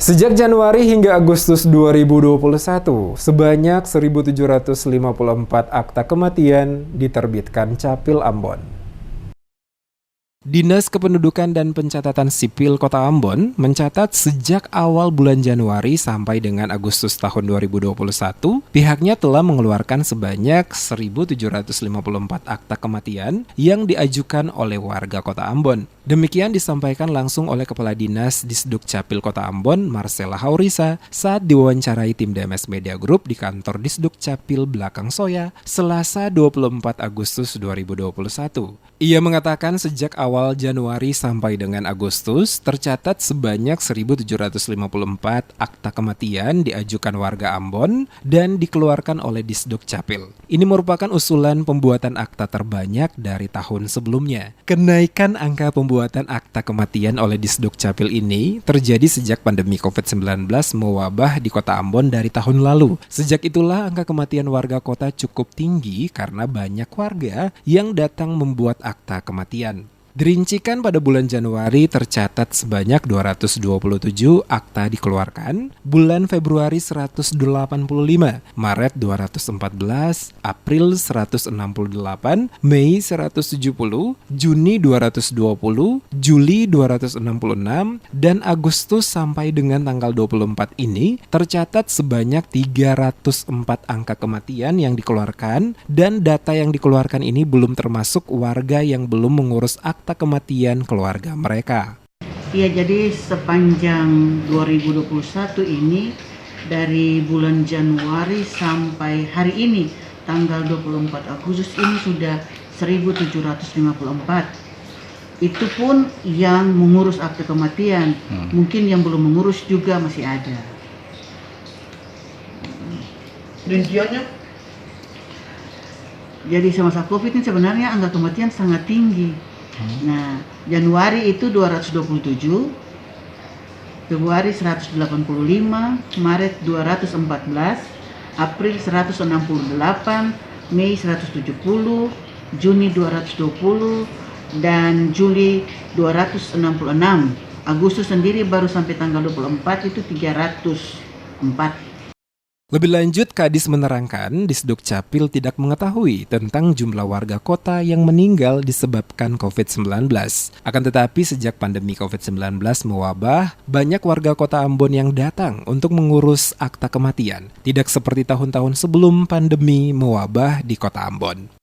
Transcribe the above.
Sejak Januari hingga Agustus 2021, sebanyak 1.754 akta kematian diterbitkan Capil Ambon. Dinas Kependudukan dan Pencatatan Sipil Kota Ambon mencatat sejak awal bulan Januari sampai dengan Agustus tahun 2021, pihaknya telah mengeluarkan sebanyak 1.754 akta kematian yang diajukan oleh warga Kota Ambon. Demikian disampaikan langsung oleh Kepala Dinas Disduk Capil Kota Ambon, Marcella Haurisa, saat diwawancarai tim DMS Media Group di kantor Disduk Capil Belakang Soya, Selasa 24 Agustus 2021. Ia mengatakan sejak awal Januari sampai dengan Agustus, tercatat sebanyak 1.754 akta kematian diajukan warga Ambon dan dikeluarkan oleh Disduk Capil. Ini merupakan usulan pembuatan akta terbanyak dari tahun sebelumnya. Kenaikan angka pembuatan akta kematian oleh Disduk Capil ini terjadi sejak pandemi COVID-19 mewabah di Kota Ambon dari tahun lalu. Sejak itulah angka kematian warga kota cukup tinggi karena banyak warga yang datang membuat akta kematian. Dirincikan pada bulan Januari tercatat sebanyak 227 akta dikeluarkan, bulan Februari 185, Maret 214, April 168, Mei 170, Juni 220, Juli 266, dan Agustus sampai dengan tanggal 24 ini tercatat sebanyak 304 angka kematian yang dikeluarkan, dan data yang dikeluarkan ini belum termasuk warga yang belum mengurus akta kematian keluarga mereka. Ya, jadi sepanjang 2021 ini dari bulan Januari sampai hari ini tanggal 24 Agustus ini sudah 1.754. Itu pun yang mengurus akta kematian. Mungkin yang belum mengurus juga masih ada. Rinciannya? Jadi semasa Covid ini sebenarnya angka kematian sangat tinggi. Nah, Januari itu 227, Februari 185, Maret 214, April 168, Mei 170, Juni 220, dan Juli 266. Agustus sendiri baru sampai tanggal 24 itu 304. Lebih lanjut, Kadis menerangkan Disduk Capil tidak mengetahui tentang jumlah warga kota yang meninggal disebabkan COVID-19. Akan tetapi sejak pandemi COVID-19 mewabah, banyak warga kota Ambon yang datang untuk mengurus akta kematian. Tidak seperti tahun-tahun sebelum pandemi mewabah di kota Ambon.